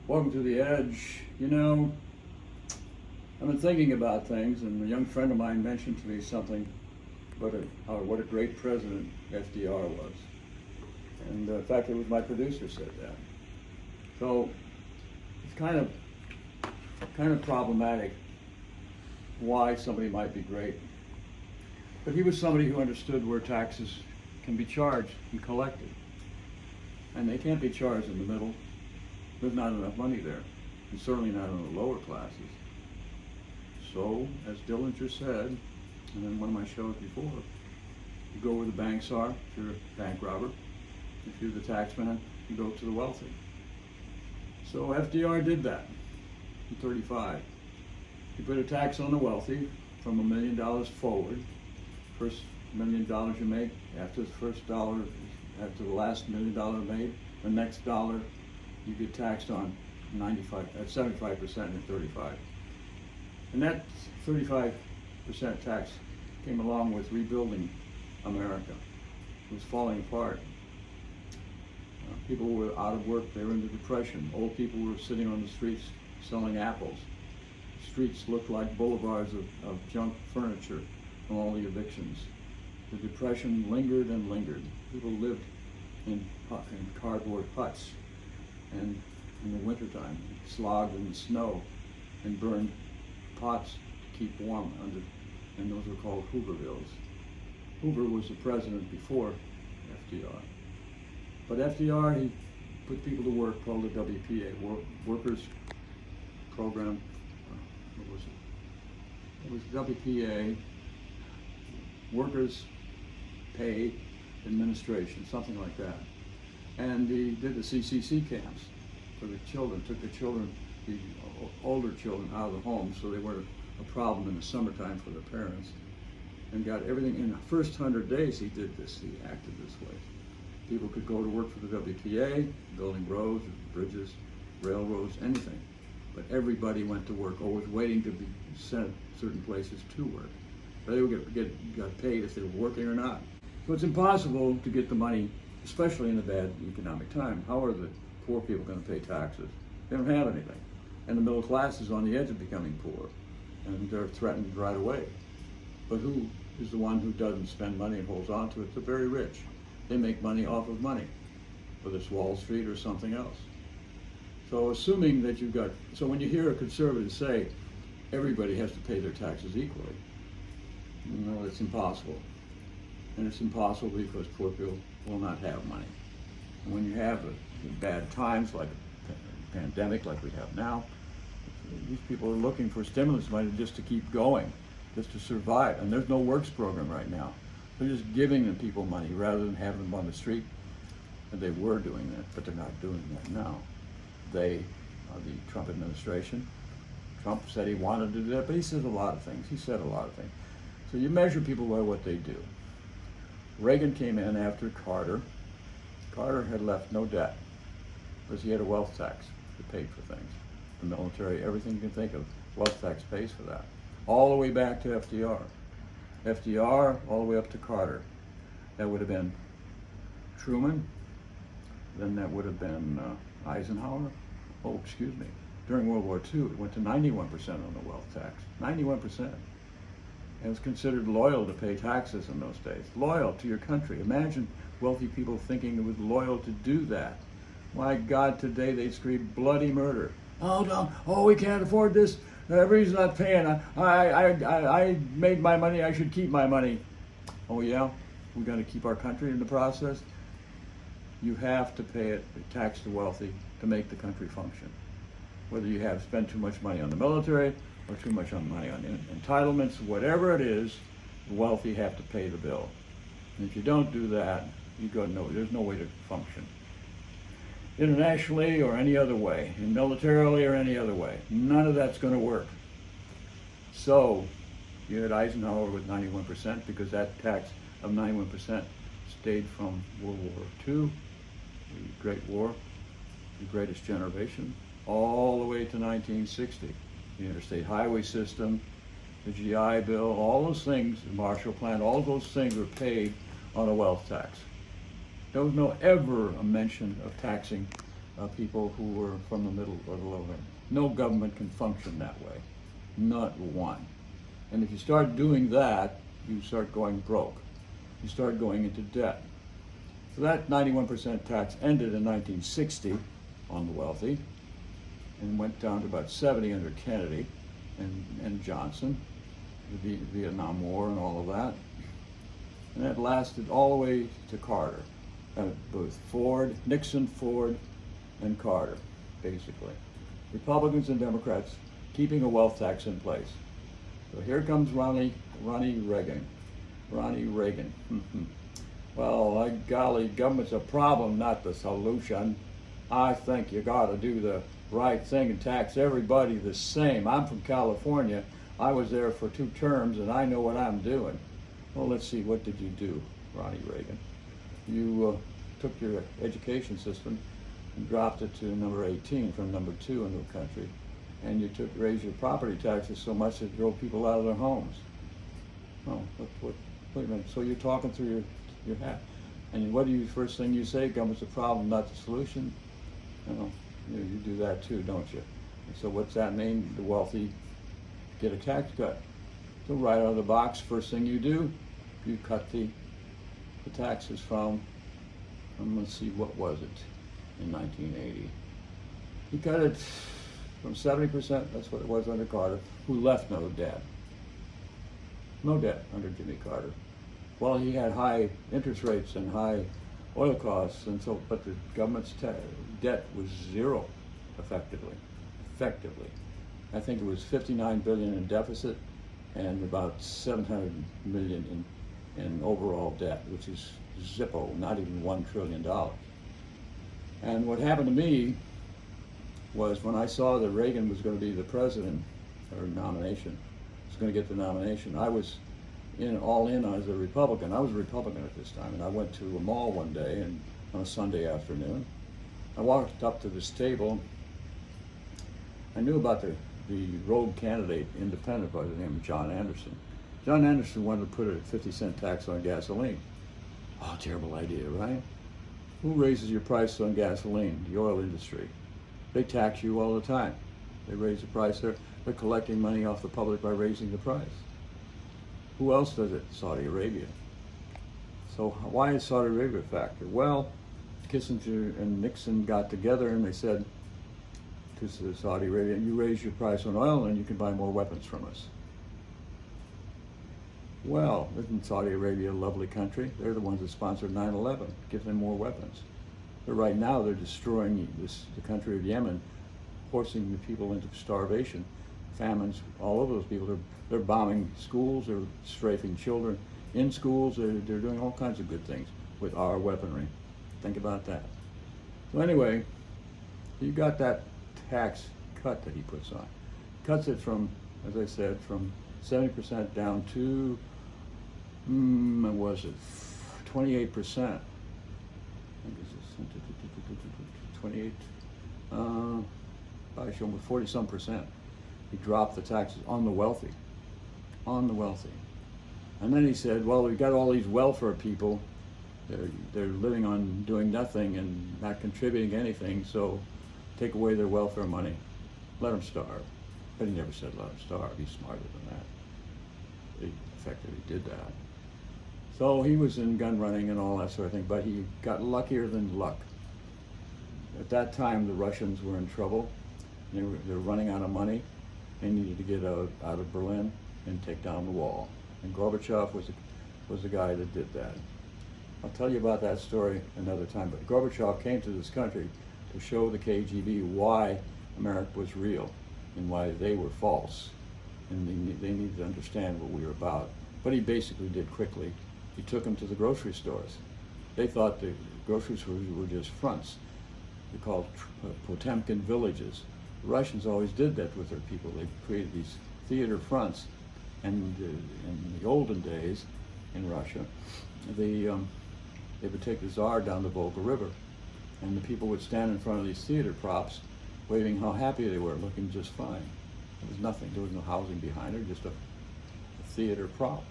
Welcome to the Edge. You know, I've been thinking about things, and a young friend of mine mentioned to me something about what a great president FDR was. And in fact, it was my producer said that. So it's kind of problematic why somebody might be great. But he was somebody who understood where taxes can be charged and collected. And they can't be charged in the middle. There's not enough money there, and certainly not in the lower classes. So, as Dillinger said, and in one of my shows before, you go where the banks are if you're a bank robber. If you're the tax man, you go to the wealthy. So FDR did that in 35. He put a tax on the wealthy from $1 million forward. First $1 million you make, after the first dollar, after the last $1 million made, the next dollar you get taxed on 75% and 35. And that 35% tax came along with rebuilding America. It was falling apart. People were out of work, they were in the Depression. Old people were sitting on the streets selling apples. The streets looked like boulevards of junk furniture from all the evictions. The Depression lingered and lingered. People lived in cardboard huts, and in the wintertime, slogged in the snow and burned pots to keep warm under, and those were called Hoovervilles. Hoover was the president before FDR. But FDR, he put people to work called the WPA, Workers Program, what was it? It was WPA, Workers Pay Administration, something like that. And he did the CCC camps for the children, took the children, the older children out of the home so they weren't a problem in the summertime for their parents, and got everything. In the first 100 days he did this, he acted this way. People could go to work for the WPA, building roads, bridges, railroads, anything. But everybody went to work, always waiting to be sent certain places to work. They would got paid if they were working or not. So it's impossible to get the money, especially in a bad economic time. How are the poor people going to pay taxes? They don't have anything. And the middle class is on the edge of becoming poor, and they're threatened right away. But who is the one who doesn't spend money and holds on to it? The very rich. They make money off of money, whether it's Wall Street or something else. So assuming that you've got, so when you hear a conservative say everybody has to pay their taxes equally, no, it's impossible. And it's impossible because poor people will not have money. And when you have bad times like a pandemic like we have now, these people are looking for stimulus money just to keep going, just to survive. And there's no works program right now. They're just giving the people money rather than having them on the street. And they were doing that, but they're not doing that now. They are the Trump administration. Trump said he wanted to do that, but he said a lot of things. He said a lot of things. So you measure people by what they do. Reagan came in after Carter. Carter had left no debt because he had a wealth tax that paid for things. The military, everything you can think of, wealth tax pays for that. All the way back to FDR. FDR all the way up to Carter. That would have been Truman. Then that would have been Eisenhower. Oh, excuse me. During World War II, it went to 91% on the wealth tax. 91%. It was considered loyal to pay taxes in those days. Loyal to your country. Imagine wealthy people thinking it was loyal to do that. My God, today they scream bloody murder. Oh no! Oh, we can't afford this. Everybody's not paying. I made my money. I should keep my money. Oh yeah, we got to keep our country in the process. You have to pay it, tax the wealthy, to make the country function. Whether you have spent too much money on the military or too much money on entitlements, whatever it is, the wealthy have to pay the bill. And if you don't do that, there's no way to function. Internationally or any other way, militarily or any other way. None of that's going to work. So you had Eisenhower with 91% because that tax of 91% stayed from World War II, the Great War, the Greatest Generation, all the way to 1960. The Interstate Highway System, the GI Bill, all those things, the Marshall Plan, all those things were paid on a wealth tax. There was no ever a mention of taxing people who were from the middle or the lower income. No government can function that way, not one. And if you start doing that, you start going broke. You start going into debt. So that 91% tax ended in 1960 on the wealthy and went down to about 70 under Kennedy and Johnson, the Vietnam War and all of that. And that lasted all the way to Carter. Both Ford, Nixon, Ford, and Carter, basically. Republicans and Democrats keeping a wealth tax in place. So here comes Ronnie Reagan. Ronnie Reagan. Well, like golly, government's a problem, not the solution. I think you got to do the right thing and tax everybody the same. I'm from California. I was there for 2 terms, and I know what I'm doing. Well, let's see, what did you do, Ronnie Reagan? You took your education system and dropped it to number 18 from number 2 in the country, and you raised your property taxes so much that it drove people out of their homes. Oh, wait a minute, so you're talking through your hat. And what do you, first thing you say, government's a problem, not the solution? You do that too, don't you? And so what's that mean? The wealthy get a tax cut. So right out of the box, first thing you do, you cut the taxes from, let's see, what was it in 1980? He cut it from 70%, that's what it was under Carter, who left no debt. No debt under Jimmy Carter. Well, he had high interest rates and high oil costs, and so, but the government's debt was zero, effectively. I think it was 59 billion in deficit and about 700 million in overall debt, which is zippo, not even $1 trillion. And what happened to me was when I saw that Reagan was going to be the president, or nomination, was going to get the nomination, I was all in as a Republican. I was a Republican at this time, and I went to a mall one day and on a Sunday afternoon. I walked up to this table. I knew about the rogue candidate, independent, by the name of John Anderson. John Anderson wanted to put a 50-cent tax on gasoline. Oh, terrible idea, right? Who raises your price on gasoline? The oil industry. They tax you all the time. They raise the price. They're collecting money off the public by raising the price. Who else does it? Saudi Arabia. So why is Saudi Arabia a factor? Well, Kissinger and Nixon got together and they said to Saudi Arabia, you raise your price on oil and you can buy more weapons from us. Well, isn't Saudi Arabia a lovely country? They're the ones that sponsored 9/11, give them more weapons. But right now they're destroying the country of Yemen, forcing the people into starvation, famines all over those people. They're bombing schools, they're strafing children in schools, they're doing all kinds of good things with our weaponry. Think about that. So anyway, you got that tax cut that he puts on. Cuts it from, as I said, from 70% down to, what was it, 28%. I think it's 28, I show him 40-some percent. He dropped the taxes on the wealthy. And then he said, well, we've got all these welfare people, they're living on doing nothing and not contributing anything, so take away their welfare money, let them starve. But he never said let them starve, he's smarter than that. He effectively did that. So he was in gun running and all that sort of thing, but he got luckier than luck. At that time, the Russians were in trouble. They were running out of money. They needed to get out of Berlin and take down the wall. And Gorbachev was the guy that did that. I'll tell you about that story another time, but Gorbachev came to this country to show the KGB why America was real and why they were false. And they needed to understand what we were about. But he basically did quickly. He took them to the grocery stores. They thought the grocery stores were just fronts. They're called Potemkin villages. The Russians always did that with their people. They created these theater fronts. And in the olden days in Russia, they would take the Tsar down the Volga River, and the people would stand in front of these theater props, waving how happy they were, looking just fine. There was nothing. There was no housing behind it, just a theater prop.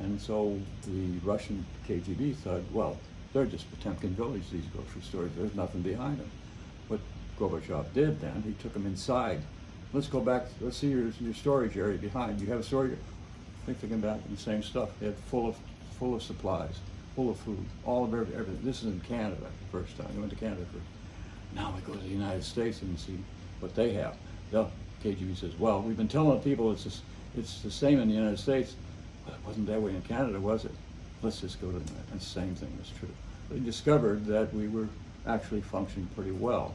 And so the Russian KGB thought, well, they're just Potemkin village, these grocery stores. There's nothing behind them. what Gorbachev did then, he took them inside. Let's go back, let's see your storage area behind. You have a storage, thinking back and the same stuff. They had full of supplies, full of food, all of everything. This is in Canada, the first time. We went to Canada first. Now we go to the United States and see what they have. The KGB says, well, we've been telling people it's the same in the United States, but it wasn't that way in Canada, was it? Let's just go to that. And the same thing was true. They discovered that we were actually functioning pretty well.